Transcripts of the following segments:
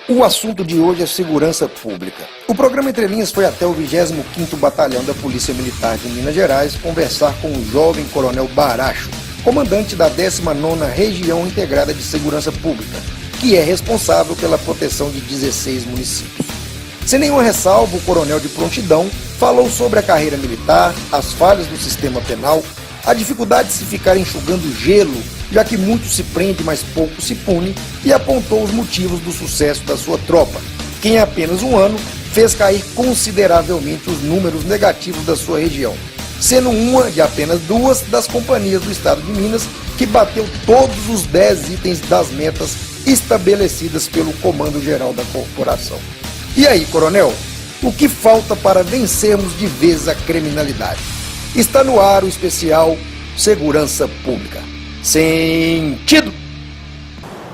O assunto de hoje é segurança pública. O programa Entre Linhas foi até o 25º Batalhão da Polícia Militar de Minas Gerais conversar com o jovem coronel Baracho, comandante da 19ª Região Integrada de Segurança Pública, que é responsável pela proteção de 16 municípios. Sem nenhuma ressalva, o coronel de prontidão falou sobre a carreira militar, as falhas do sistema penal, a dificuldade de se ficar enxugando gelo, já que muito se prende, mas pouco se pune, e apontou os motivos do sucesso da sua tropa, que em apenas um ano fez cair consideravelmente os números negativos da sua região, sendo uma de apenas 2 das companhias do estado de Minas que bateu todos os 10 itens das metas estabelecidas pelo Comando Geral da Corporação. E aí, coronel, o que falta para vencermos de vez a criminalidade? Está no ar o especial Segurança Pública. Sentido!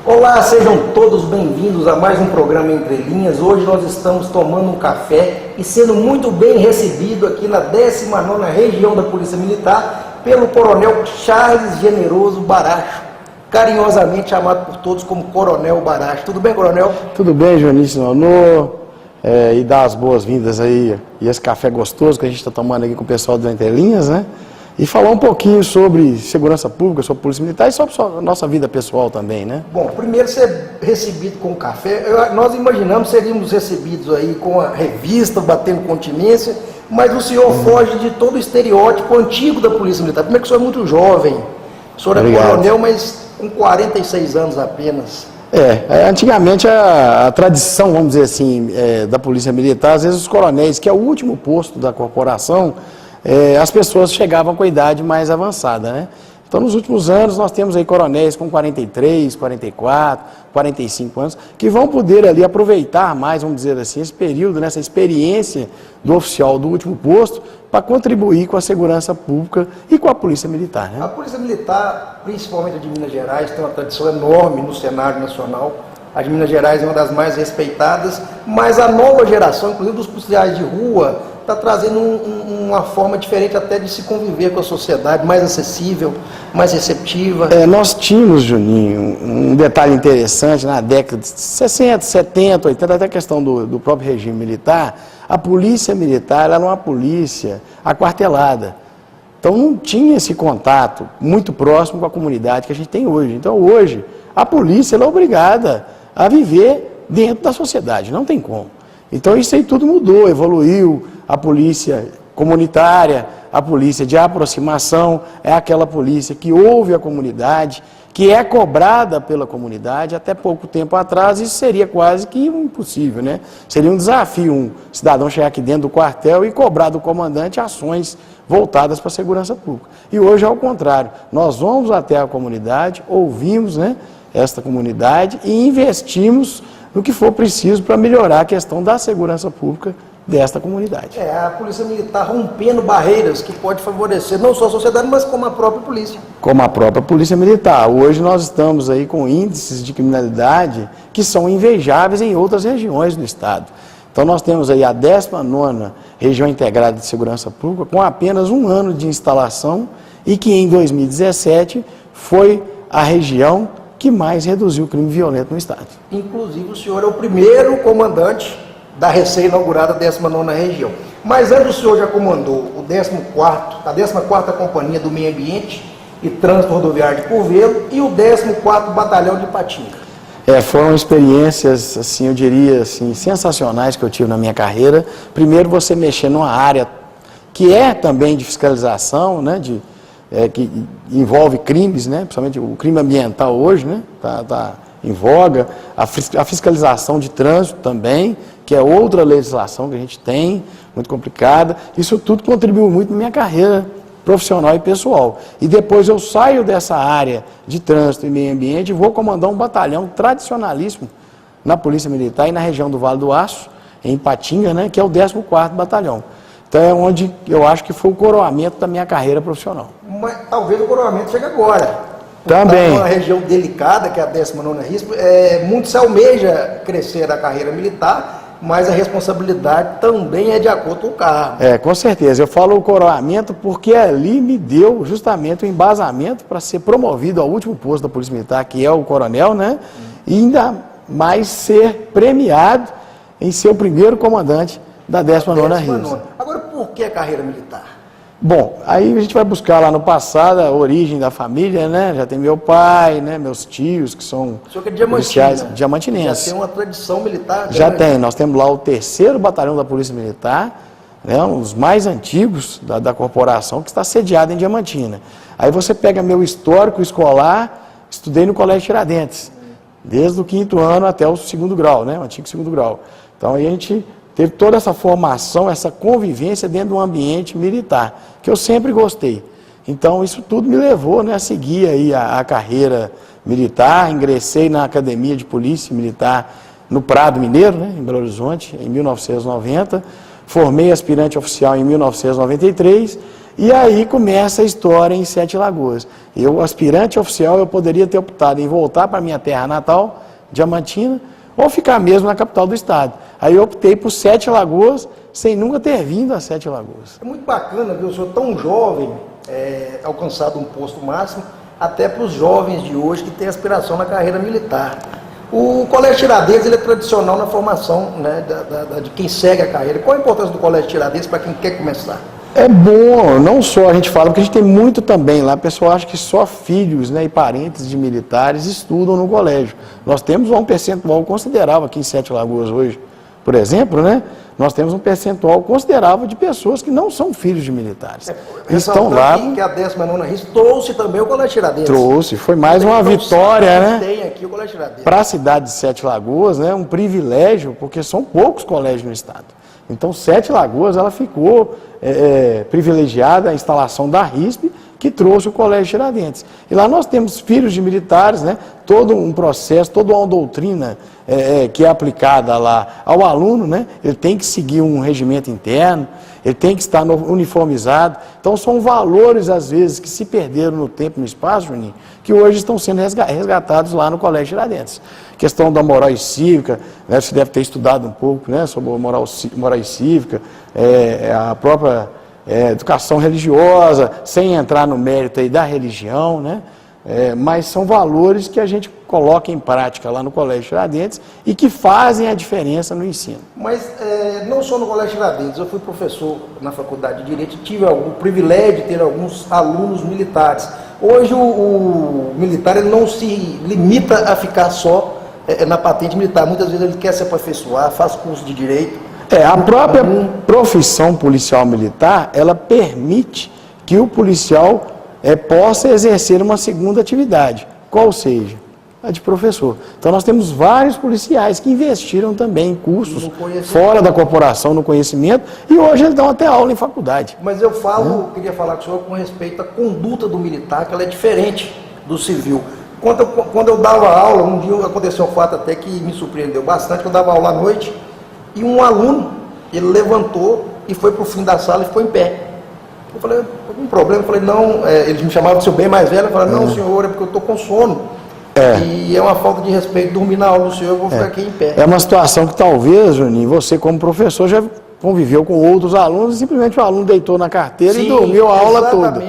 Olá, sejam todos bem-vindos a mais um programa Entre Linhas. Hoje nós estamos tomando um café e sendo muito bem recebido aqui na 19ª Região da Polícia Militar pelo Coronel Charles Generoso Baracho, carinhosamente chamado por todos como Coronel Baracho. Tudo bem, coronel? Tudo bem, Jonício Nonô, e dar as boas-vindas aí, e esse café gostoso que a gente está tomando aqui com o pessoal do Entre Linhas, né? E falar um pouquinho sobre segurança pública, sobre polícia militar e sobre a nossa vida pessoal também, né? Bom, primeiro ser recebido com café, nós imaginamos seríamos recebidos aí com a revista, batendo continência, mas o senhor foge de todo o estereótipo antigo da polícia militar. Primeiro que o senhor é muito jovem, o senhor é coronel, mas com 46 anos apenas. Antigamente a tradição, vamos dizer assim, da polícia militar, às vezes os coronéis, que é o último posto da corporação, as pessoas chegavam com a idade mais avançada, né? Então, nos últimos anos, nós temos aí coronéis com 43, 44, 45 anos, que vão poder ali aproveitar mais, vamos dizer assim, esse período, né, essa experiência do oficial do último posto, para contribuir com a segurança pública e com a polícia militar, né? A polícia militar, principalmente a de Minas Gerais, tem uma tradição enorme no cenário nacional. A de Minas Gerais é uma das mais respeitadas, mas a nova geração, inclusive dos policiais de rua, está trazendo uma forma diferente até de se conviver com a sociedade, mais acessível, mais receptiva. Nós tínhamos, Juninho, um detalhe interessante, na década de 60, 70, 80, até a questão do próprio regime militar, a polícia militar era uma polícia aquartelada. Então não tinha esse contato muito próximo com a comunidade que a gente tem hoje. Então hoje, a polícia é obrigada a viver dentro da sociedade, não tem como. Então isso aí tudo mudou, evoluiu. A polícia comunitária, a polícia de aproximação, é aquela polícia que ouve a comunidade, que é cobrada pela comunidade. Até pouco tempo atrás isso seria quase que impossível, né? Seria um desafio um cidadão chegar aqui dentro do quartel e cobrar do comandante ações voltadas para a segurança pública. E hoje é o contrário, nós vamos até a comunidade, ouvimos, né, esta comunidade e investimos no que for preciso para melhorar a questão da segurança pública desta comunidade. A polícia militar rompendo barreiras que pode favorecer não só a sociedade, mas como a própria polícia. Como a própria polícia militar. Hoje nós estamos aí com índices de criminalidade que são invejáveis em outras regiões do estado. Então nós temos aí a 19ª Região Integrada de Segurança Pública com apenas um ano de instalação e que em 2017 foi a região que mais reduziu o crime violento no estado. Inclusive o senhor é o primeiro comandante da recém-inaugurada 19ª Região. Mas antes o senhor já comandou a 14ª Companhia do Meio Ambiente e Trânsito Rodoviário de Curvelo e o 14º Batalhão de Ipatinga. Foram experiências, assim, eu diria, assim, sensacionais que eu tive na minha carreira. Primeiro, você mexer numa área que é também de fiscalização, né, que envolve crimes, né, principalmente o crime ambiental hoje, né, tá em voga, a fiscalização de trânsito também, que é outra legislação que a gente tem, muito complicada. Isso tudo contribuiu muito na minha carreira profissional e pessoal. E depois eu saio dessa área de trânsito e meio ambiente e vou comandar um batalhão tradicionalíssimo na Polícia Militar e na região do Vale do Aço, em Ipatinga, né, que é o 14º Batalhão. Então é onde eu acho que foi o coroamento da minha carreira profissional. Mas talvez o coroamento chegue agora. Também. Uma região delicada, que é a 19ª RISP, muito se almeja crescer a carreira militar, mas a responsabilidade também é de acordo com o cargo. Com certeza. Eu falo o coroamento porque ali me deu justamente o embasamento para ser promovido ao último posto da Polícia Militar, que é o coronel, né? E ainda mas ser premiado em ser o primeiro comandante da 19ª RISA. Agora, por que a carreira militar? Bom, aí a gente vai buscar lá no passado a origem da família, né? Já tem meu pai, né? Meus tios, que são O senhor que é policiais diamantinense. diamantinenses. Já tem uma tradição militar? Já tem, nós temos lá o 3º Batalhão da Polícia Militar, né? Um dos mais antigos da corporação, que está sediado em Diamantina. Aí você pega meu histórico escolar, estudei no Colégio Tiradentes, desde o 5º ano até o 2º grau, né? O antigo 2º grau. Então aí a gente teve toda essa formação, essa convivência dentro de um ambiente militar, que eu sempre gostei. Então isso tudo me levou, né, a seguir aí a carreira militar. Ingressei na Academia de Polícia Militar no Prado Mineiro, né, em Belo Horizonte, em 1990. Formei aspirante oficial em 1993 e aí começa a história em Sete Lagoas. Eu, aspirante oficial, eu poderia ter optado em voltar para minha terra natal, Diamantina, ou ficar mesmo na capital do estado. Aí eu optei por Sete Lagoas, sem nunca ter vindo a Sete Lagoas. É muito bacana ver o senhor tão jovem, alcançado um posto máximo, até para os jovens de hoje que têm aspiração na carreira militar. O Colégio Tiradentes ele é tradicional na formação, né, de quem segue a carreira. Qual a importância do Colégio Tiradentes para quem quer começar? É bom, não só a gente fala, porque a gente tem muito também lá, o pessoal acha que só filhos, né, e parentes de militares estudam no colégio. Nós temos um percentual considerável aqui em Sete Lagoas hoje, por exemplo, né? Nós temos um percentual considerável de pessoas que não são filhos de militares. Estão lá. Que a 19ª RISA trouxe também o Colégio Tiradentes. Trouxe, foi mais uma vitória, né? Tem aqui o Colégio Tiradentes. Para a cidade de Sete Lagoas, né? Um privilégio, porque são poucos colégios no estado. Então, Sete Lagoas, ela ficou privilegiada a instalação da RISP, que trouxe o Colégio Tiradentes. E lá nós temos filhos de militares, né? Todo um processo, toda uma doutrina que é aplicada lá ao aluno, né? Ele tem que seguir um regimento interno, ele tem que estar uniformizado. Então, são valores, às vezes, que se perderam no tempo e no espaço, Juninho, que hoje estão sendo resgatados lá no Colégio Tiradentes. Questão da moral cívica, né, você deve ter estudado um pouco, né, sobre a moral cívica, a própria educação religiosa, sem entrar no mérito aí da religião, né, mas são valores que a gente coloca em prática lá no Colégio Tiradentes e que fazem a diferença no ensino. Mas não só no Colégio Tiradentes, eu fui professor na Faculdade de Direito e tive o privilégio de ter alguns alunos militares. Hoje o militar ele não se limita a ficar só na patente militar, muitas vezes ele quer se aperfeiçoar, faz curso de Direito. A própria profissão policial militar, ela permite que o policial possa exercer uma segunda atividade, qual seja a de professor. Então nós temos vários policiais que investiram também em cursos fora da corporação, no conhecimento, e hoje eles dão até aula em faculdade. Mas eu queria falar com o senhor com respeito à conduta do militar, que ela é diferente do civil. Quando eu dava aula, um dia aconteceu um fato até que me surpreendeu bastante, que eu dava aula à noite, e um aluno, ele levantou e foi para o fim da sala e ficou em pé. Eu falei, algum problema? Eu falei, não, eles me chamavam de seu bem mais velho, eu falei, não, senhor, é porque eu estou com sono. E é uma falta de respeito dormir na aula do senhor, eu vou ficar aqui em pé. É uma situação que talvez, Juninho, você como professor já conviveu com outros alunos e simplesmente o aluno deitou na carteira e dormiu a aula toda.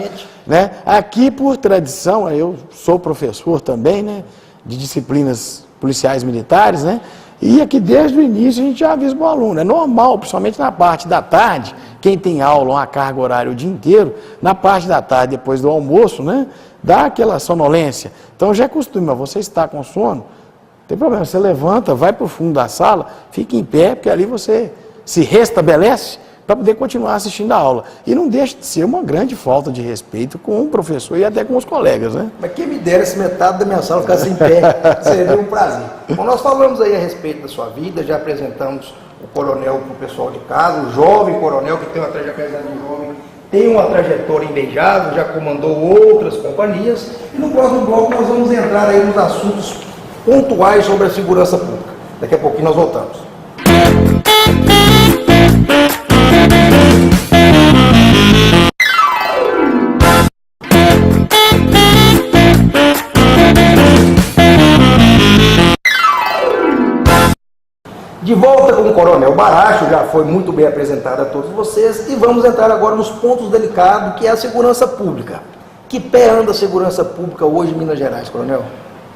Né? Aqui, por tradição, eu sou professor também, né, de disciplinas policiais militares, né, e aqui desde o início a gente já avisa o aluno. É normal, principalmente na parte da tarde, quem tem aula, uma carga horária o dia inteiro, na parte da tarde, depois do almoço, né, dá aquela sonolência. Então já é costume, você está com sono, não tem problema, você levanta, vai para o fundo da sala, fica em pé, porque ali você se restabelece para poder continuar assistindo a aula. E não deixa de ser uma grande falta de respeito com o professor e até com os colegas, né? Mas quem me dera se metade da minha sala ficasse em pé, seria um prazer. Bom, nós falamos aí a respeito da sua vida, já apresentamos o coronel para o pessoal de casa, o jovem coronel que tem uma trajetória de jovem, tem uma trajetória invejável, já comandou outras companhias, e no próximo bloco nós vamos entrar aí nos assuntos pontuais sobre a segurança pública. Daqui a pouquinho nós voltamos. De volta com o Coronel Baracho, já foi muito bem apresentado a todos vocês, e vamos entrar agora nos pontos delicados, que é a segurança pública. Que pé anda a segurança pública hoje em Minas Gerais, Coronel?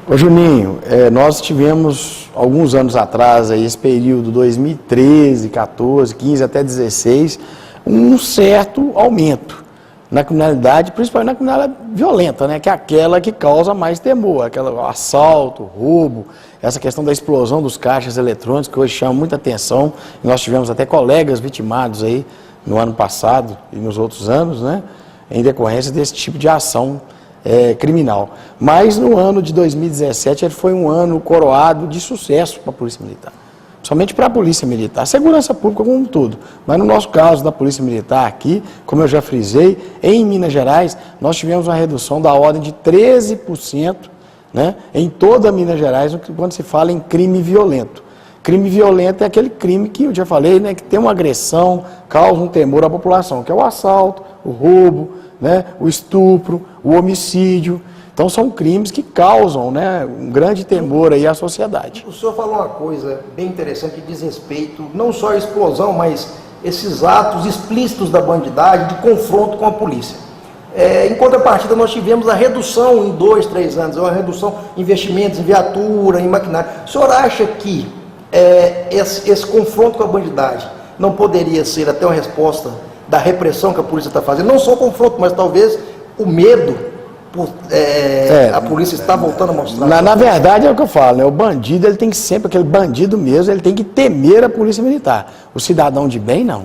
Ô Juninho, nós tivemos alguns anos atrás, aí, esse período 2013, 14, 15 até 16, um certo aumento na criminalidade, principalmente na criminalidade violenta, né, que é aquela que causa mais temor, aquela assalto, roubo, essa questão da explosão dos caixas eletrônicos, que hoje chama muita atenção. Nós tivemos até colegas vitimados aí no ano passado e nos outros anos, né, em decorrência desse tipo de ação criminal. Mas no ano de 2017 ele foi um ano coroado de sucesso para a Polícia Militar. Somente para a Polícia Militar, a segurança pública como um todo. Mas no nosso caso da Polícia Militar aqui, como eu já frisei, em Minas Gerais, nós tivemos uma redução da ordem de 13%, né, em toda Minas Gerais, quando se fala em crime violento. Crime violento é aquele crime que eu já falei, né, que tem uma agressão, causa um temor à população, que é o assalto, o roubo, né, o estupro, o homicídio. Então são crimes que causam, né, um grande temor aí à sociedade. O senhor falou uma coisa bem interessante que diz respeito não só à explosão, mas esses atos explícitos da bandidagem, de confronto com a polícia. Em contrapartida, nós tivemos a redução em 2, 3 anos, uma redução em investimentos em viatura, em maquinário. O senhor acha que esse confronto com a bandidagem não poderia ser até uma resposta da repressão que a polícia está fazendo? Não só o confronto, mas talvez o medo, a polícia está voltando a mostrar. Na verdade é o que eu falo, né? O bandido, ele tem que sempre, aquele bandido mesmo, ele tem que temer a Polícia Militar. O cidadão de bem, não.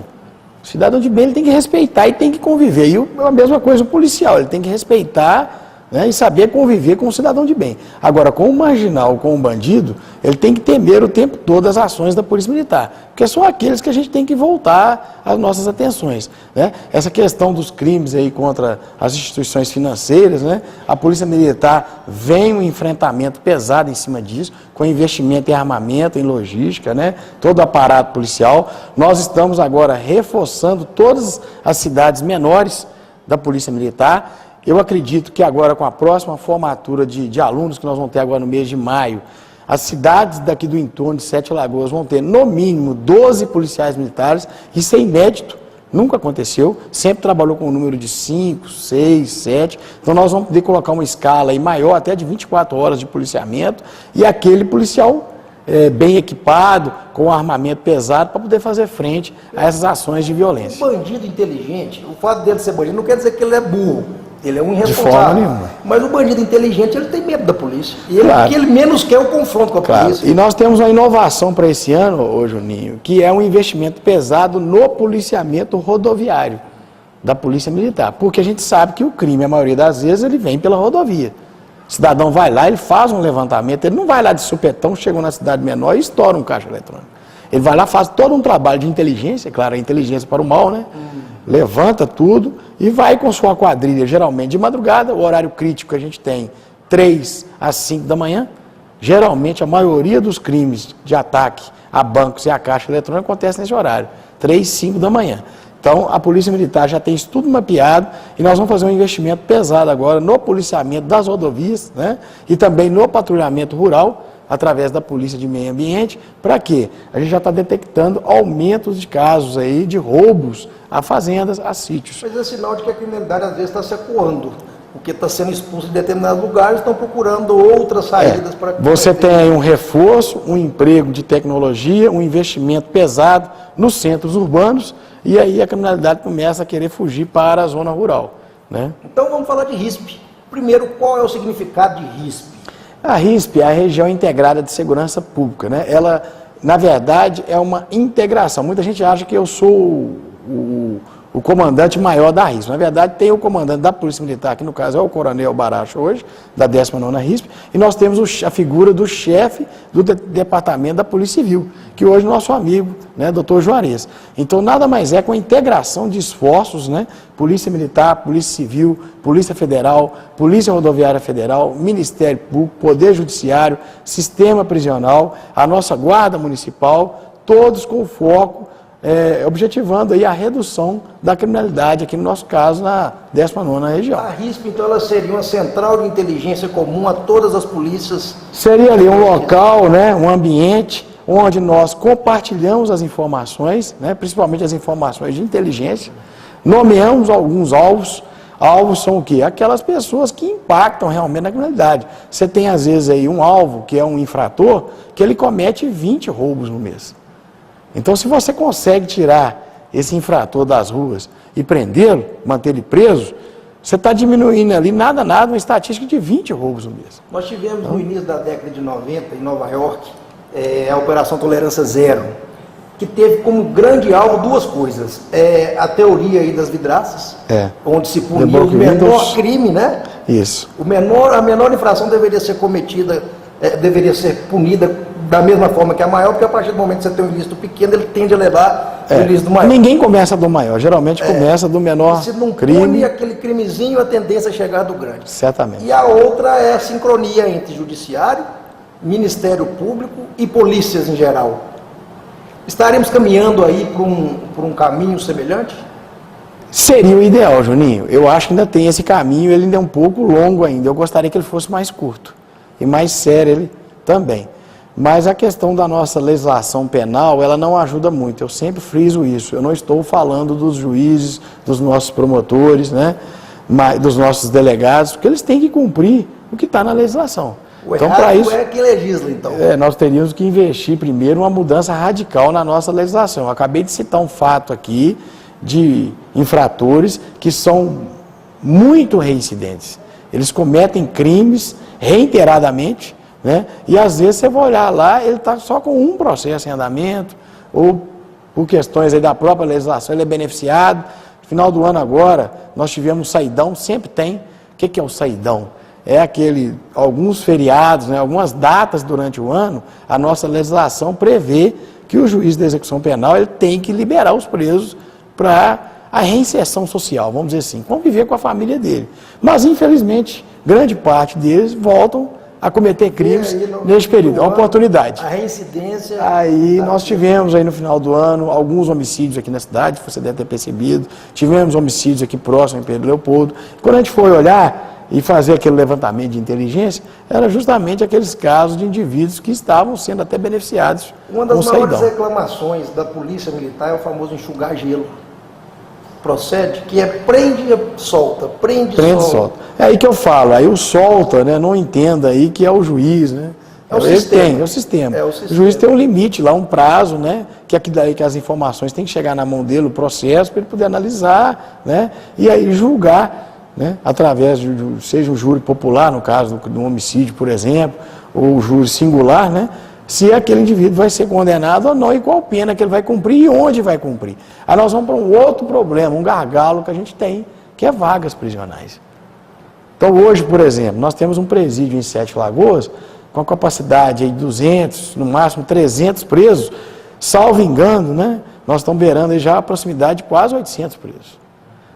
O cidadão de bem, ele tem que respeitar e tem que conviver. E a mesma coisa o policial, ele tem que respeitar, né, e saber conviver com o cidadão de bem. Agora, com o marginal, com o bandido, ele tem que temer o tempo todo as ações da Polícia Militar, porque são aqueles que a gente tem que voltar as nossas atenções, né? Essa questão dos crimes aí contra as instituições financeiras, né? A Polícia Militar vem um enfrentamento pesado em cima disso, com investimento em armamento, em logística, né? Todo o aparato policial. Nós estamos agora reforçando todas as cidades menores da Polícia Militar. Eu acredito que agora, com a próxima formatura de alunos que nós vamos ter agora no mês de maio, as cidades daqui do entorno de Sete Lagoas vão ter, no mínimo, 12 policiais militares. Isso é inédito, nunca aconteceu, sempre trabalhou com um número de 5, 6, 7. Então nós vamos poder colocar uma escala aí maior, até de 24 horas de policiamento, e aquele policial bem equipado, com armamento pesado, para poder fazer frente a essas ações de violência. O bandido inteligente, o fato dele ser bandido não quer dizer que ele é burro. Ele é um irresponsável. De forma nenhuma. Mas o bandido inteligente, ele tem medo da polícia. E Claro. que ele menos quer o confronto com a polícia. E nós temos uma inovação para esse ano, ô Juninho, que é um investimento pesado no policiamento rodoviário da Polícia Militar. Porque a gente sabe que o crime, a maioria das vezes, ele vem pela rodovia. O cidadão vai lá, ele faz um levantamento, ele não vai lá de supetão, chega na cidade menor e estoura um caixa eletrônico. Ele vai lá, faz todo um trabalho de inteligência, claro, a inteligência para o mal, né? Levanta tudo e vai com sua quadrilha, geralmente de madrugada, o horário crítico que a gente tem, 3 às 5 da manhã. Geralmente, a maioria dos crimes de ataque a bancos e a caixa eletrônica acontece nesse horário, 3, 5 da manhã. Então, a Polícia Militar já tem isso tudo mapeado e nós vamos fazer um investimento pesado agora no policiamento das rodovias, né? E também no patrulhamento rural, através da Polícia de Meio Ambiente. Para quê? A gente já está detectando aumentos de casos aí de roubos a fazendas, a sítios. Mas é sinal de que a criminalidade às vezes está se acuando, porque está sendo expulso de determinados lugares, estão procurando outras saídas para... Você tem aí um reforço, um emprego de tecnologia, um investimento pesado nos centros urbanos, e aí a criminalidade começa a querer fugir para a zona rural, né? Então vamos falar de RISP. Primeiro, qual é o significado de RISP? A RISP é a Região Integrada de Segurança Pública, né? Ela, na verdade, é uma integração. Muita gente acha que eu sou o comandante maior da RISP. Na verdade, tem o comandante da Polícia Militar, que no caso é o Coronel Baracho hoje, da 19ª RISP, e nós temos a figura do chefe do Departamento da Polícia Civil, que hoje é nosso amigo, né, Dr. Juarez. Então, nada mais é com a integração de esforços, né, Polícia Militar, Polícia Civil, Polícia Federal, Polícia Rodoviária Federal, Ministério Público, Poder Judiciário, Sistema Prisional, a nossa Guarda Municipal, todos com foco objetivando aí a redução da criminalidade, aqui no nosso caso, na 19ª região. A RISP, então, ela seria uma central de inteligência comum a todas as polícias? Seria ali um local, né, um ambiente, onde nós compartilhamos as informações, né, principalmente as informações de inteligência, nomeamos alguns alvos, Alvos são o quê? Aquelas pessoas que impactam realmente na criminalidade. Você tem, às vezes, aí um alvo, que é um infrator, que ele comete 20 roubos no mês. Então, se você consegue tirar esse infrator das ruas e prendê-lo, manter ele preso, você está diminuindo ali, nada, uma estatística de 20 roubos no mês. Nós tivemos no início da década de 90, em Nova York, a Operação Tolerância Zero, que teve como grande alvo duas coisas. A teoria aí das vidraças, onde se punia o menor crime, né? Isso. A menor infração deveria ser cometida, deveria ser punida da mesma forma que a maior, porque a partir do momento que você tem um ilícito pequeno, ele tende a levar o ilícito maior. Ninguém começa do maior, geralmente começa do menor se não crime. pune aquele crimezinho, a tendência é chegar do grande. Certamente. E a outra é a sincronia entre judiciário, Ministério Público e polícias em geral. Estaremos caminhando aí por um caminho semelhante? Seria o ideal, Juninho. Eu acho que ainda tem esse caminho, ele ainda é um pouco longo ainda. Eu gostaria que ele fosse mais curto e mais sério ele também. Mas a questão da nossa legislação penal, ela não ajuda muito. Eu sempre friso isso. Eu não estou falando dos juízes, dos nossos promotores, né, dos nossos delegados, porque eles têm que cumprir o que está na legislação. Então, para isso é quem legisla, então. Nós teríamos que investir primeiro uma mudança radical na nossa legislação. Eu acabei de citar um fato aqui de infratores que são muito reincidentes. Eles cometem crimes reiteradamente, né? E às vezes você vai olhar lá, ele está só com um processo em andamento, ou por questões aí da própria legislação, ele é beneficiado. No final do ano agora, nós tivemos saidão, sempre tem. O que é o saidão? É alguns feriados, né, algumas datas durante o ano, a nossa legislação prevê que o juiz da execução penal ele tem que liberar os presos para a reinserção social, vamos dizer assim, conviver com a família dele. Mas, infelizmente, grande parte deles voltam a cometer crimes neste período. É uma oportunidade. A reincidência... Aí nós tivemos aí no final do ano alguns homicídios aqui na cidade, você deve ter percebido, tivemos homicídios aqui próximo em Pedro Leopoldo. Quando a gente foi olhar e fazer aquele levantamento de inteligência, era justamente aqueles casos de indivíduos que estavam sendo até beneficiados. Uma das maiores reclamações da Polícia Militar é o famoso enxugar gelo. Procede, que é prende e solta, prende e solta. É aí que eu falo, aí o solta, né, não entenda aí que é o juiz, né? É o sistema. É o sistema. O juiz tem um limite lá, um prazo, né? Que aqui daí que as informações têm que chegar na mão dele, o processo, para ele poder analisar, né? E aí julgar, né, através seja o júri popular, no caso do homicídio, por exemplo, ou o júri singular, né, se aquele indivíduo vai ser condenado ou não e qual pena que ele vai cumprir e onde vai cumprir. Aí nós vamos para um outro problema, um gargalo que a gente tem, que é vagas prisionais. Então hoje, por exemplo, nós temos um presídio em Sete Lagoas com a capacidade de 200, no máximo 300 presos, salvo engano, né, nós estamos beirando aí já a proximidade de quase 800 presos.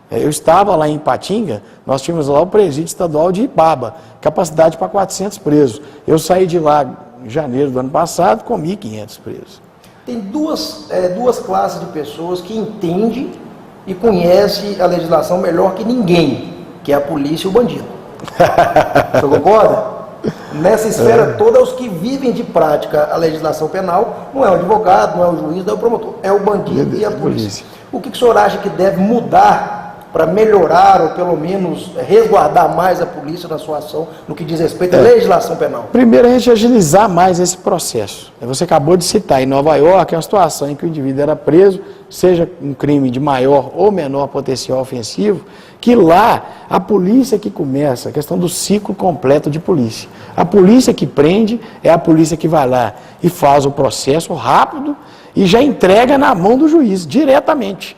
Eu estava lá em Ipatinga, nós tínhamos lá o presídio estadual de Ibaba, capacidade para 400 presos. Eu saí de lá em janeiro do ano passado com 1.500 presos. Tem duas classes de pessoas que entendem e conhecem a legislação melhor que ninguém, que é a polícia e o bandido. Você concorda? Nessa esfera toda, os que vivem de prática a legislação penal, não é o advogado, não é o juiz, não é o promotor, é o bandido e a polícia. O que o senhor acha que deve mudar para melhorar ou pelo menos resguardar mais a polícia na sua ação no que diz respeito à legislação penal? Primeiro, a gente agilizar mais esse processo. Você acabou de citar em Nova York, é uma situação em que o indivíduo era preso, seja um crime de maior ou menor potencial ofensivo, que lá a polícia que começa, a questão do ciclo completo de polícia. A polícia que prende é a polícia que vai lá e faz o processo rápido e já entrega na mão do juiz, diretamente.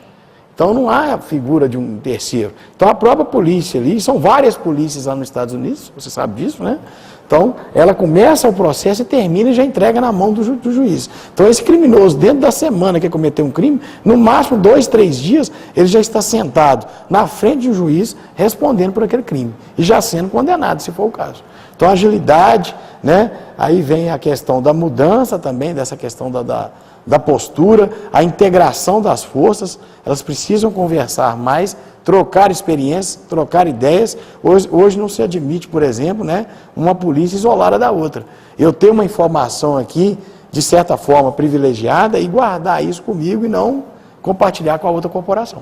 Então não há figura de um terceiro. Então a própria polícia ali, são várias polícias lá nos Estados Unidos, você sabe disso, né? Então ela começa o processo e termina e já entrega na mão do juiz. Então esse criminoso, dentro da semana que cometeu um crime, no máximo 2, 3 dias, ele já está sentado na frente de um juiz respondendo por aquele crime e já sendo condenado, se for o caso. Então agilidade, né? Aí vem a questão da mudança também, dessa questão da postura, a integração das forças, elas precisam conversar mais, trocar experiências, trocar ideias. Hoje não se admite, por exemplo, né, uma polícia isolada da outra. Eu tenho uma informação aqui, de certa forma privilegiada, e guardar isso comigo e não compartilhar com a outra corporação.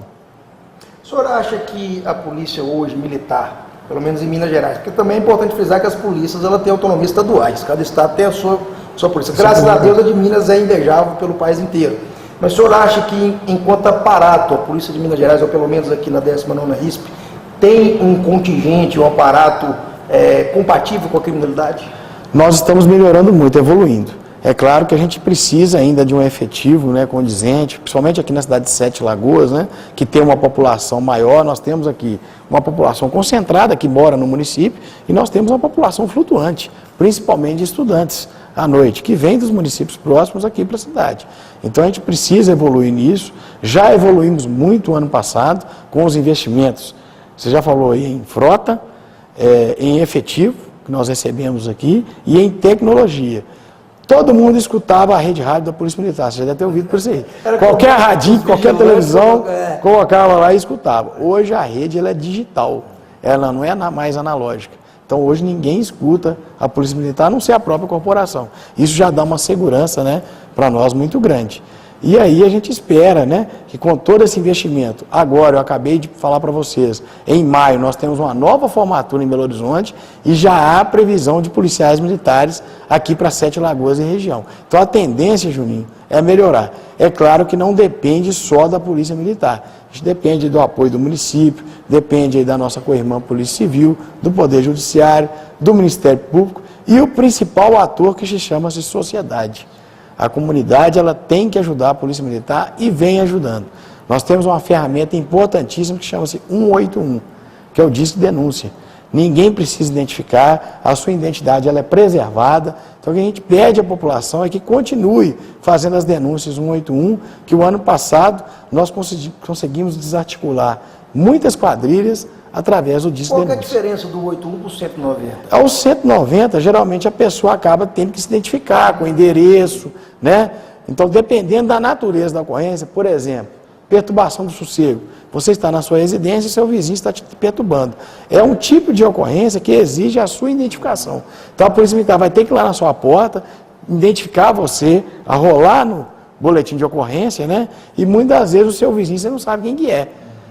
O senhor acha que a polícia hoje, militar, pelo menos em Minas Gerais, porque também é importante frisar que as polícias ela têm autonomia estaduais, cada estado tem a sua polícia. Graças a Deus a de Minas é invejável pelo país inteiro. Mas o senhor acha que, enquanto aparato, a polícia de Minas Gerais, ou pelo menos aqui na 19ª RISP, tem um contingente, um aparato compatível com a criminalidade? Nós estamos melhorando muito, evoluindo. É claro que a gente precisa ainda de um efetivo, né, condizente, principalmente aqui na cidade de Sete Lagoas, né, que tem uma população maior. Nós temos aqui uma população concentrada que mora no município e nós temos uma população flutuante, principalmente de estudantes à noite, que vêm dos municípios próximos aqui para a cidade. Então a gente precisa evoluir nisso. Já evoluímos muito ano passado com os investimentos. Você já falou aí em frota, em efetivo, que nós recebemos aqui, e em tecnologia. Todo mundo escutava a rede rádio da Polícia Militar, você já deve ter ouvido por isso aí. Qualquer radinho, qualquer televisão, colocava lá e escutava. Hoje a rede ela é digital, ela não é mais analógica. Então hoje ninguém escuta a Polícia Militar, a não ser a própria corporação. Isso já dá uma segurança, né, para nós muito grande. E aí a gente espera, né, que com todo esse investimento, agora eu acabei de falar para vocês, em maio nós temos uma nova formatura em Belo Horizonte e já há previsão de policiais militares aqui para Sete Lagoas e região. Então a tendência, Juninho, é melhorar. É claro que não depende só da Polícia Militar, a gente depende do apoio do município, depende aí da nossa co-irmã Polícia Civil, do Poder Judiciário, do Ministério Público e o principal ator que se chama-se sociedade. A comunidade ela tem que ajudar a Polícia Militar e vem ajudando. Nós temos uma ferramenta importantíssima que chama-se 181, que é o disque denúncia. Ninguém precisa identificar, a sua identidade ela é preservada. Então o que a gente pede à população é que continue fazendo as denúncias 181, que o ano passado nós conseguimos desarticular muitas quadrilhas através do disque denúncia. Qual é a diferença do 81 para o 190? Ao 190, geralmente a pessoa acaba tendo que se identificar com o endereço, né? Então, dependendo da natureza da ocorrência, por exemplo, perturbação do sossego. Você está na sua residência e seu vizinho está te perturbando. É um tipo de ocorrência que exige a sua identificação. Então, a Polícia Militar vai ter que ir lá na sua porta, identificar você, arrolar no boletim de ocorrência, né? E muitas vezes o seu vizinho você não sabe quem que é.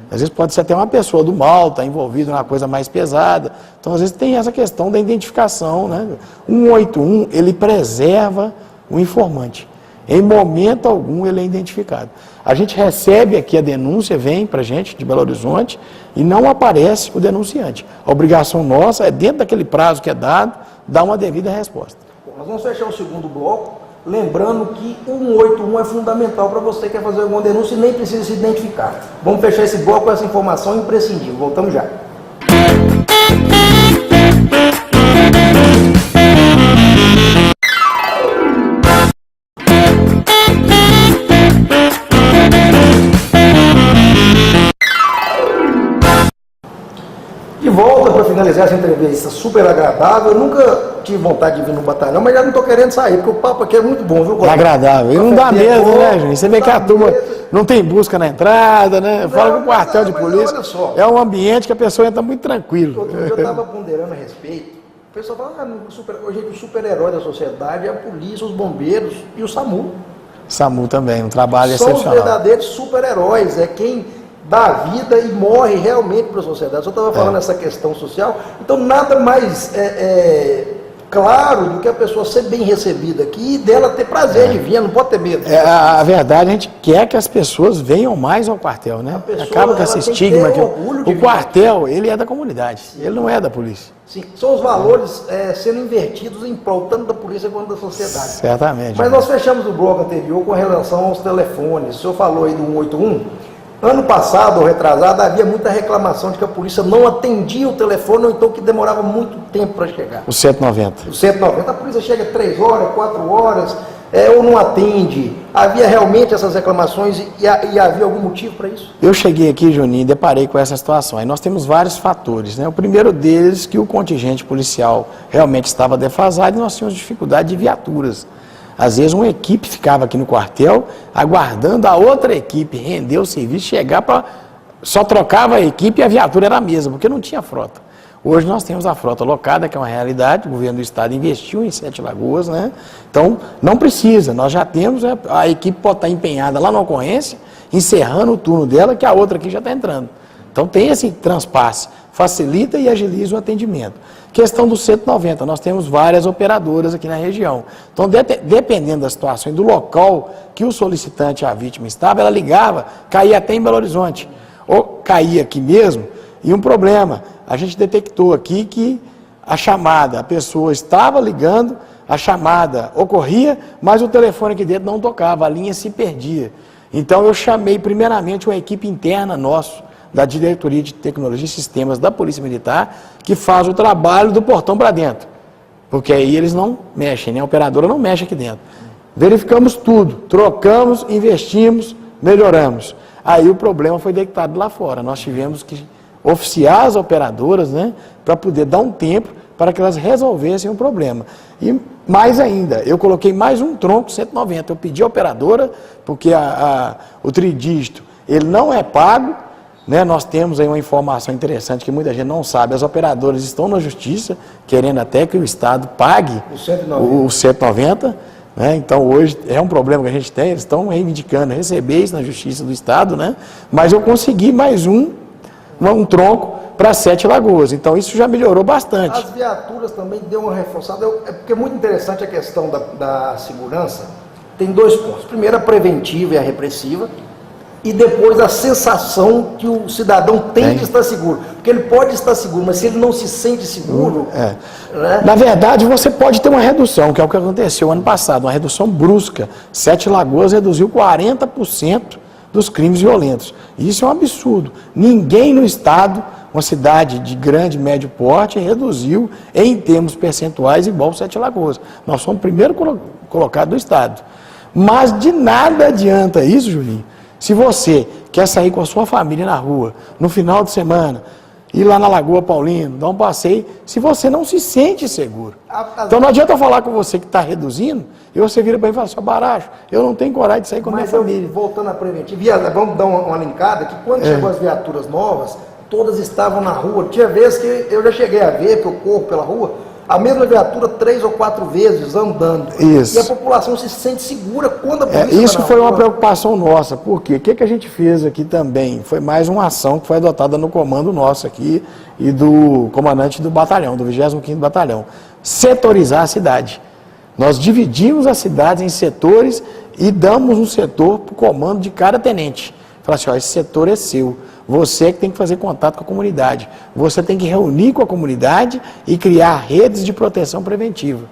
Às vezes pode ser até uma pessoa do mal, está envolvido numa coisa mais pesada. Então, às vezes tem essa questão da identificação, né? 181, ele preserva o informante. Em momento algum ele é identificado. A gente recebe aqui a denúncia, vem para a gente de Belo Horizonte e não aparece o denunciante. A obrigação nossa é, dentro daquele prazo que é dado, dar uma devida resposta. Bom, nós vamos fechar o segundo bloco, lembrando que 181 é fundamental para você que quer fazer alguma denúncia e nem precisa se identificar. Vamos fechar esse bloco com essa informação imprescindível. Voltamos já. De volta para finalizar essa entrevista super agradável. Eu nunca tive vontade de vir no batalhão, mas já não estou querendo sair, porque o papo aqui é muito bom, viu? É agradável. E não dá medo, né, Juninho? Você vê que a turma não tem busca na entrada, né? Fala que o quartel de polícia é um ambiente que a pessoa entra muito tranquilo. Outro dia eu estava ponderando a respeito. O pessoal fala, hoje o super-herói da sociedade é a polícia, os bombeiros e o SAMU. SAMU também, um trabalho São excepcional. São os verdadeiros super-heróis, é quem dá vida e morre realmente para a sociedade. Eu estava falando essa questão social, então nada mais claro do que a pessoa ser bem recebida aqui e dela ter prazer de vir, não pode ter medo. A verdade, a gente quer que as pessoas venham mais ao quartel, né? Acaba com esse estigma que o quartel, ele é da comunidade, ele não é da polícia. Sim, são os valores sendo invertidos em prol tanto da polícia quanto da sociedade. Certamente. Mas nós fechamos o bloco anterior com relação aos telefones. O senhor falou aí do 181. Ano passado, ou retrasado, havia muita reclamação de que a polícia não atendia o telefone, ou então que demorava muito tempo para chegar. O 190. O 190, a polícia chega 3 horas, 4 horas, ou não atende. Havia realmente essas reclamações e havia algum motivo para isso? Eu cheguei aqui, Juninho, e deparei com essa situação. Aí nós temos vários fatores, né? O primeiro deles, que o contingente policial realmente estava defasado e nós tínhamos dificuldade de viaturas. Às vezes uma equipe ficava aqui no quartel, aguardando a outra equipe render o serviço, chegar para... Só trocava a equipe e a viatura era a mesma, porque não tinha frota. Hoje nós temos a frota locada, que é uma realidade, o governo do estado investiu em Sete Lagoas, né? Então, não precisa, nós já temos, a equipe pode estar empenhada lá na ocorrência, encerrando o turno dela, que a outra aqui já está entrando. Então tem esse transpasse, facilita e agiliza o atendimento. Questão do 190, nós temos várias operadoras aqui na região. Então, dependendo da situação e do local que o solicitante, a vítima estava, ela ligava, caía até em Belo Horizonte, ou caía aqui mesmo, e um problema, a gente detectou aqui que a pessoa estava ligando, a chamada ocorria, mas o telefone aqui dentro não tocava, a linha se perdia. Então, eu chamei primeiramente uma equipe interna nossa, da Diretoria de Tecnologia e Sistemas da Polícia Militar, que faz o trabalho do portão para dentro. Porque aí eles não mexem, né? A operadora não mexe aqui dentro. Verificamos tudo, trocamos, investimos, melhoramos. Aí o problema foi detectado lá fora. Nós tivemos que oficiar as operadoras, né? Para poder dar um tempo para que elas resolvessem o problema. E mais ainda, eu coloquei mais um tronco 190. Eu pedi à operadora, porque o tridígito, ele não é pago, né, nós temos aí uma informação interessante que muita gente não sabe, as operadoras estão na justiça, querendo até que o Estado pague o 190, né, então hoje é um problema que a gente tem, eles estão reivindicando receber isso na justiça do Estado, né, mas eu consegui mais um tronco para 7 Lagoas, então isso já melhorou bastante. As viaturas também deu uma reforçada, porque é muito interessante a questão da segurança, tem 2 pontos, primeiro a preventiva e a repressiva, e depois a sensação que o cidadão tem de estar seguro. Porque ele pode estar seguro, mas se ele não se sente seguro... Né? Na verdade, você pode ter uma redução, que é o que aconteceu ano passado, uma redução brusca. 7 Lagoas reduziu 40% dos crimes violentos. Isso é um absurdo. Ninguém no estado, uma cidade de grande, médio porte, reduziu em termos percentuais igual 7 Lagoas. Nós somos o primeiro colocado do estado. Mas de nada adianta isso, Julinho, se você quer sair com a sua família na rua, no final de semana, ir lá na Lagoa Paulino, dar um passeio, se você não se sente seguro. Então não adianta eu falar com você que está reduzindo, e você vira para mim e fala, seu Baracho, eu não tenho coragem de sair com a minha família. Voltando à preventiva, vamos dar uma linkada, que quando chegou as viaturas novas, todas estavam na rua. Tinha vezes que eu já cheguei a ver, que eu corro pela rua, a mesma viatura 3 ou 4 vezes andando. Isso. E a população se sente segura quando a polícia isso foi uma preocupação nossa, porque o que a gente fez aqui também? Foi mais uma ação que foi adotada no comando nosso aqui e do comandante do batalhão, do 25º Batalhão. Setorizar a cidade. Nós dividimos as cidades em setores e damos um setor para o comando de cada tenente. Falar assim, ó, esse setor é seu. Você que tem que fazer contato com a comunidade. Você tem que reunir com a comunidade e criar redes de proteção preventiva.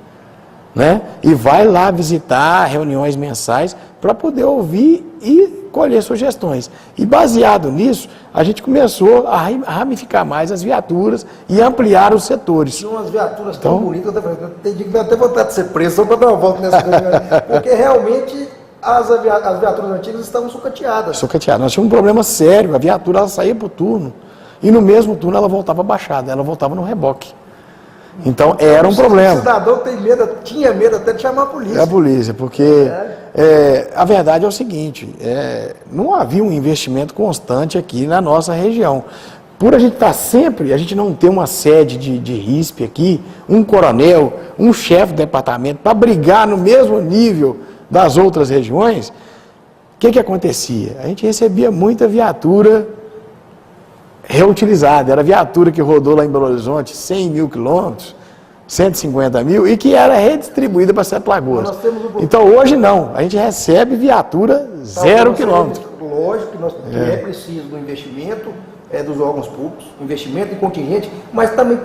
Né? E vai lá visitar reuniões mensais para poder ouvir e colher sugestões. E baseado nisso, a gente começou a ramificar mais as viaturas e ampliar os setores. Tinha umas viaturas tão bonitas, tem dia que dá até vontade de ser preso só para dar uma volta nessa coisa, porque realmente as viaturas antigas estavam sucateadas. Sucateadas. Nós tínhamos um problema sério, a viatura ela saía para o turno e no mesmo turno ela voltava baixada, ela voltava no reboque. Então era um problema. O cidadão tinha medo até de chamar a polícia. A polícia, porque a verdade é o seguinte, não havia um investimento constante aqui na nossa região. Por a gente estar sempre, a gente não ter uma sede de RISP aqui, um coronel, um chefe de departamento, para brigar no mesmo nível das outras regiões, o que acontecia? A gente recebia muita viatura reutilizada, era viatura que rodou lá em Belo Horizonte 100 mil quilômetros, 150 mil, e que era redistribuída para 7 Lagoas. Então hoje não, a gente recebe viatura 0 quilômetro. Lógico que é preciso do investimento dos órgãos públicos, investimento em contingente, mas também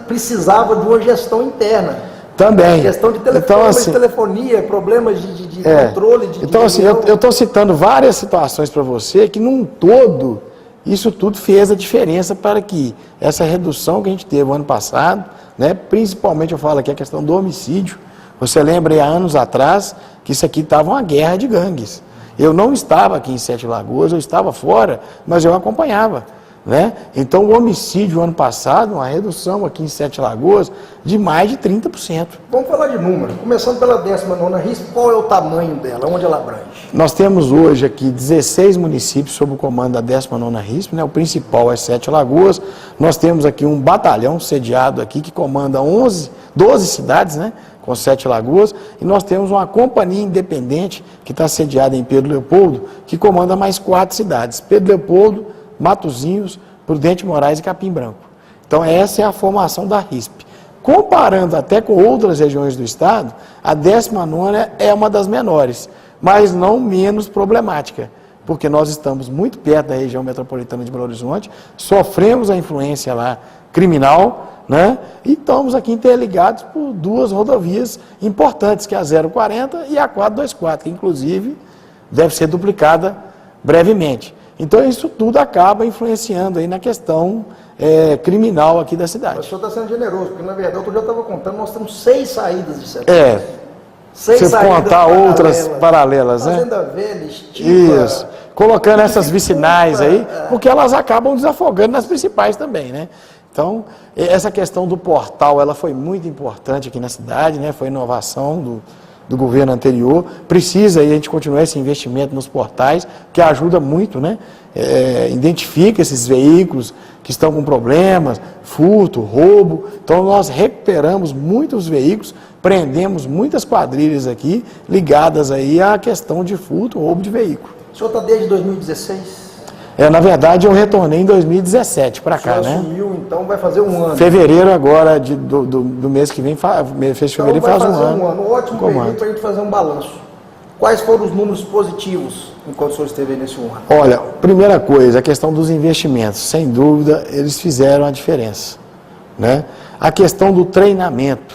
precisava de uma gestão interna. Também. Questão de telefonia, problemas de controle de... Então, assim, eu estou citando várias situações para você que, num todo, isso tudo fez a diferença para que essa redução que a gente teve no ano passado, né, principalmente eu falo aqui a questão do homicídio, você lembra aí, há anos atrás que isso aqui estava uma guerra de gangues. Eu não estava aqui em 7 Lagoas, eu estava fora, mas eu acompanhava. Né? Então o homicídio ano passado, uma redução aqui em 7 Lagoas de mais de 30%. Vamos falar de número, começando pela 19ª RISP, qual é o tamanho dela, onde ela abrange? Nós temos hoje aqui 16 municípios sob o comando da 19ª RISP, né? O principal é 7 Lagoas, nós temos aqui um batalhão sediado aqui que comanda 12 cidades, né? Com 7 Lagoas, e nós temos uma companhia independente que está sediada em Pedro Leopoldo, que comanda mais 4 cidades, Pedro Leopoldo, Matozinhos, Prudente Moraes e Capim Branco. Então essa é a formação da RISP. Comparando até com outras regiões do estado, a 19ª é uma das menores, mas não menos problemática, porque nós estamos muito perto da região metropolitana de Belo Horizonte, sofremos a influência lá criminal, né? E estamos aqui interligados por duas rodovias importantes, que é a 040 e a 424, que inclusive deve ser duplicada brevemente. Então isso tudo acaba influenciando aí na questão criminal aqui da cidade. O senhor está sendo generoso, porque na verdade eu já estava contando, nós temos 6 saídas de setor. Se contar outras paralelas, né? Fazenda Velha, Estiva... Isso, colocando essas vicinais aí, porque elas acabam desafogando nas principais também, né? Então, essa questão do portal, ela foi muito importante aqui na cidade, né? Foi inovação do governo anterior. Precisa aí a gente continuar esse investimento nos portais, que ajuda muito, né? Identifica esses veículos que estão com problemas, furto, roubo. Então, nós recuperamos muitos veículos, prendemos muitas quadrilhas aqui, ligadas aí à questão de furto, roubo de veículo. O senhor está desde 2016? Na verdade, eu retornei em 2017 para cá, né? Assumiu, então vai fazer um ano. Fevereiro agora, do mês que vem, mês de fevereiro então, faz um ano. Ótimo período para a gente fazer um balanço. Quais foram os números positivos enquanto o senhor esteve aí nesse ano? Olha, primeira coisa, a questão dos investimentos. Sem dúvida, eles fizeram a diferença, né? A questão do treinamento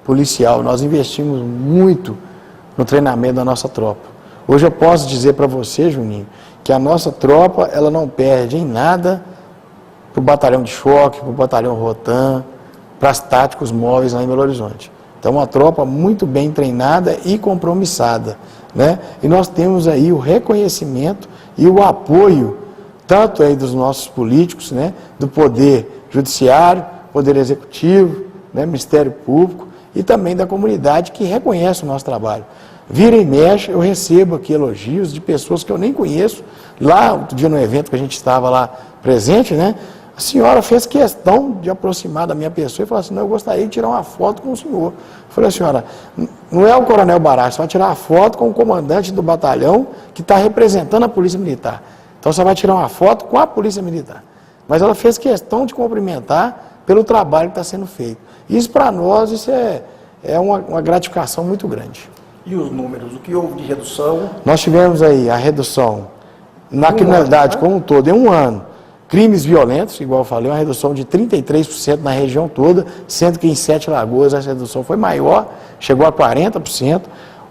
policial, nós investimos muito no treinamento da nossa tropa. Hoje eu posso dizer para você, Juninho, que a nossa tropa, ela não perde em nada para o batalhão de choque, para o batalhão Rotan, para as táticos móveis lá em Belo Horizonte. Então, uma tropa muito bem treinada e compromissada, né? E nós temos aí o reconhecimento e o apoio, tanto aí dos nossos políticos, né? Do Poder Judiciário, Poder Executivo, né? Ministério Público e também da comunidade que reconhece o nosso trabalho. Vira e mexe, eu recebo aqui elogios de pessoas que eu nem conheço. Lá, outro dia no evento que a gente estava lá presente, né? A senhora fez questão de aproximar da minha pessoa e falou assim, não, eu gostaria de tirar uma foto com o senhor. Eu falei, senhora, não é o Coronel Baracho, você vai tirar uma foto com o comandante do batalhão que está representando a Polícia Militar. Então você vai tirar uma foto com a Polícia Militar. Mas ela fez questão de cumprimentar pelo trabalho que está sendo feito. Isso para nós, isso é uma gratificação muito grande. E os números, o que houve de redução? Nós tivemos aí a redução na criminalidade como um todo, em um ano. Crimes violentos, igual eu falei, uma redução de 33% na região toda, sendo que em 7 Lagoas essa redução foi maior, chegou a 40%.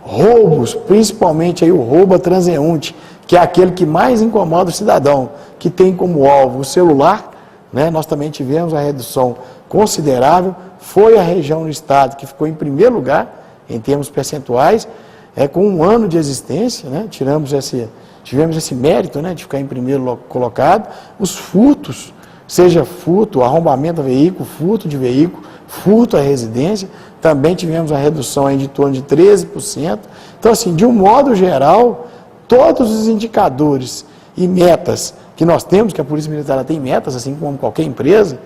Roubos, principalmente aí o roubo a transeunte, que é aquele que mais incomoda o cidadão, que tem como alvo o celular, né? Nós também tivemos uma redução considerável, foi a região do estado que ficou em primeiro lugar, em termos percentuais, com um ano de existência, né? Tivemos esse mérito, né, de ficar em primeiro colocado. Os furtos, seja furto, arrombamento a veículo, furto de veículo, furto à residência, também tivemos uma redução aí de torno de 13%. Então, assim, de um modo geral, todos os indicadores e metas que nós temos, que a Polícia Militar tem metas, assim como qualquer empresa,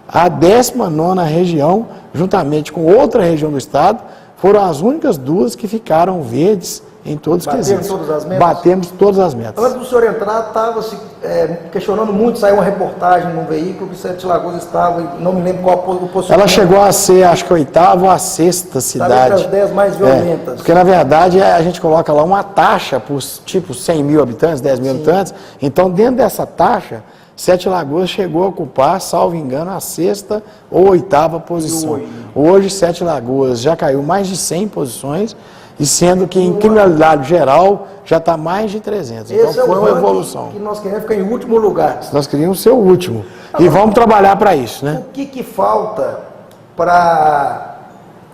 a 19ª região, juntamente com outra região do estado, foram as únicas duas que ficaram verdes em todos os quesitos. Batemos todas as metas? Batemos todas as metas. Antes do senhor entrar, estava se questionando muito, saiu uma reportagem num veículo que Sete Lagoas estava, não me lembro qual o posicionamento. Ela chegou a ser, acho que a 8ª ou a 6ª cidade. Estava entre as 10 mais violentas. Porque, na verdade, a gente coloca lá uma taxa por, tipo, 100 mil habitantes, 10 mil habitantes. Então, dentro dessa taxa, Sete Lagoas chegou a ocupar, salvo engano, a 6ª ou 8ª posição. Hoje, Sete Lagoas já caiu mais de 100 posições, e sendo que em criminalidade geral já está mais de 300. Então foi uma evolução. Que nós queremos ficar em último lugar. Nós queríamos ser o último. Agora, e vamos trabalhar para isso, né? O que falta para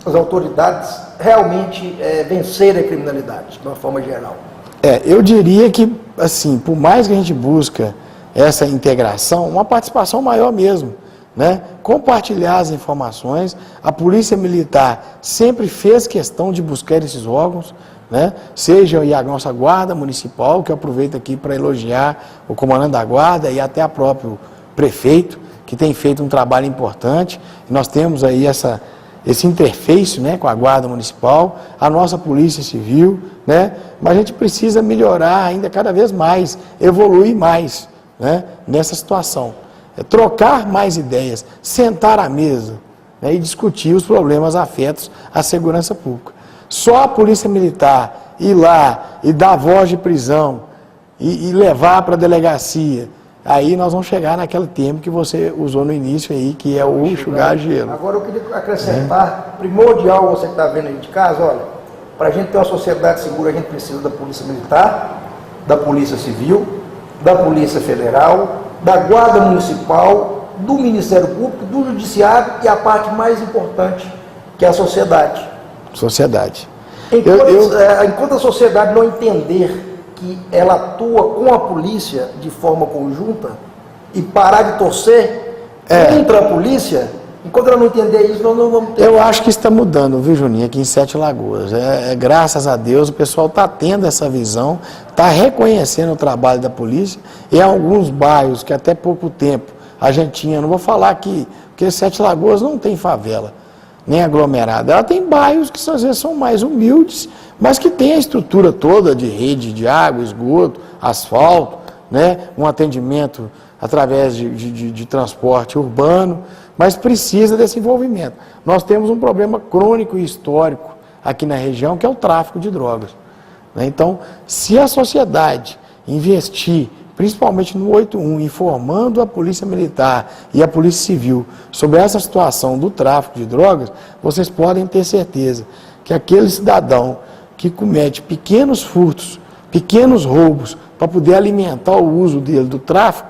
as autoridades realmente vencerem a criminalidade, de uma forma geral? Eu diria que, assim, por mais que a gente busca essa integração, uma participação maior mesmo, né? Compartilhar as informações. A Polícia Militar sempre fez questão de buscar esses órgãos, né? Seja a nossa Guarda Municipal, que eu aproveito aqui para elogiar o comandante da Guarda e até o próprio prefeito, que tem feito um trabalho importante. E nós temos aí esse interface, né, com a Guarda Municipal, a nossa Polícia Civil, né? Mas a gente precisa melhorar ainda cada vez mais, evoluir mais, né, nessa situação. É trocar mais ideias, sentar à mesa, né, e discutir os problemas afetos à segurança pública. Só a Polícia Militar ir lá e dar voz de prisão e levar para a delegacia, aí nós vamos chegar naquele termo que você usou no início aí, que é o enxugar gelo. Agora eu queria acrescentar, primordial, você que está vendo aí de casa, olha, para a gente ter uma sociedade segura, a gente precisa da Polícia Militar, da Polícia Civil, da Polícia Federal, da Guarda Municipal, do Ministério Público, do Judiciário e a parte mais importante, que é a sociedade. Sociedade. Enquanto a sociedade não entender que ela atua com a polícia de forma conjunta e parar de torcer contra a polícia, enquanto ela não entender isso, nós não vamos ter. Eu acho que está mudando, viu, Juninho, aqui em Sete Lagoas. Graças a Deus o pessoal está tendo essa visão, está reconhecendo o trabalho da polícia, e em alguns bairros que até pouco tempo a gente tinha, não vou falar aqui, porque Sete Lagoas não tem favela, nem aglomerada. Ela tem bairros que às vezes são mais humildes, mas que tem a estrutura toda de rede de água, esgoto, asfalto, né? Um atendimento através de transporte urbano, mas precisa desse envolvimento. Nós temos um problema crônico e histórico aqui na região, que é o tráfico de drogas, né? Então, se a sociedade investir, principalmente no 81, informando a Polícia Militar e a Polícia Civil sobre essa situação do tráfico de drogas, vocês podem ter certeza que aquele cidadão que comete pequenos furtos, pequenos roubos, para poder alimentar o uso dele do tráfico,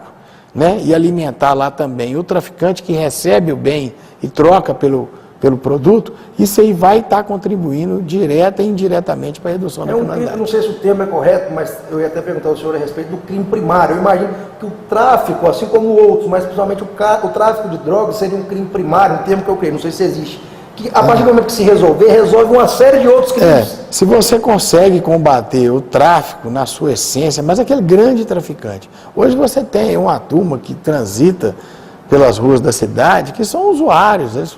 né, e alimentar lá também o traficante que recebe o bem e troca pelo produto, isso aí vai estar contribuindo direta e indiretamente para a redução da criminalidade. Não sei se o termo é correto, mas eu ia até perguntar ao senhor a respeito do crime primário. Eu imagino que o tráfico, assim como outros, mas principalmente o tráfico de drogas seria um crime primário, um termo que eu creio, não sei se existe. Que a partir do momento que se resolver, resolve uma série de outros crimes. Se você consegue combater o tráfico na sua essência, mas aquele grande traficante. Hoje você tem uma turma que transita pelas ruas da cidade, que são usuários, eles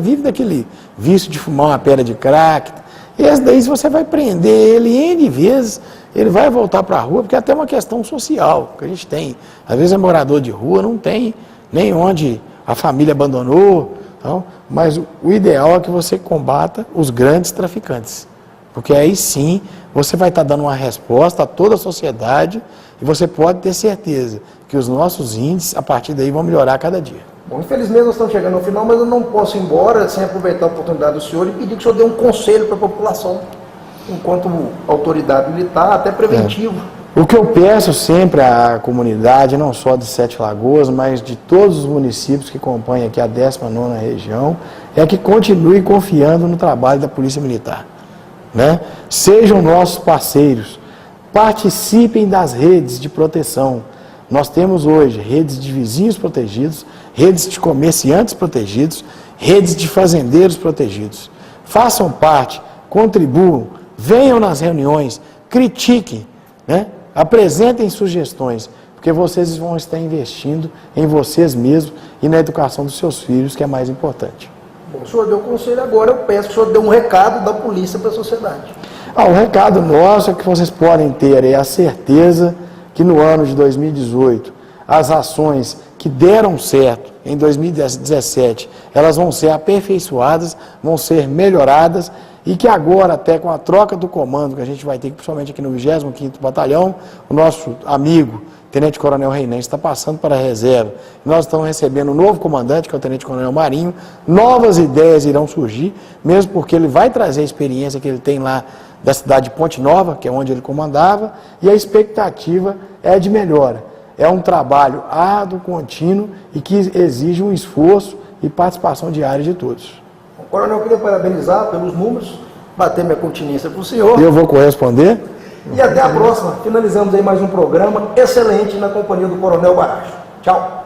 vivem daquele vício de fumar uma pedra de crack. E esse daí, se você vai prender ele N vezes, ele vai voltar para a rua, porque é até uma questão social que a gente tem. Às vezes é morador de rua, não tem nem onde a família abandonou. Então, mas o ideal é que você combata os grandes traficantes, porque aí sim você vai estar dando uma resposta a toda a sociedade e você pode ter certeza que os nossos índices, a partir daí, vão melhorar a cada dia. Bom, infelizmente nós estamos chegando ao final, mas eu não posso ir embora sem aproveitar a oportunidade do senhor e pedir que o senhor dê um conselho para a população, enquanto autoridade militar, até preventivo. O que eu peço sempre à comunidade, não só de Sete Lagoas, mas de todos os municípios que compõem aqui a 19ª região, é que continue confiando no trabalho da Polícia Militar, né? Sejam nossos parceiros, participem das redes de proteção. Nós temos hoje redes de vizinhos protegidos, redes de comerciantes protegidos, redes de fazendeiros protegidos. Façam parte, contribuam, venham nas reuniões, critiquem, né? Apresentem sugestões, porque vocês vão estar investindo em vocês mesmos e na educação dos seus filhos, que é mais importante. Bom, o senhor deu conselho, agora eu peço que o senhor dê um recado da polícia para a sociedade. O recado nosso é que vocês podem ter a certeza que no ano de 2018, as ações que deram certo em 2017, elas vão ser aperfeiçoadas, vão ser melhoradas, e que agora, até com a troca do comando que a gente vai ter, principalmente aqui no 25º Batalhão, o nosso amigo, Tenente Coronel Reinense, está passando para a reserva. Nós estamos recebendo um novo comandante, que é o Tenente Coronel Marinho. Novas ideias irão surgir, mesmo porque ele vai trazer a experiência que ele tem lá da cidade de Ponte Nova, que é onde ele comandava, e a expectativa é de melhora. É um trabalho árduo, contínuo e que exige um esforço e participação diária de todos. Coronel, eu queria parabenizar pelos números, bater minha continência para o senhor. Eu vou corresponder. E até a próxima. Finalizamos aí mais um programa excelente na companhia do Coronel Baracho. Tchau.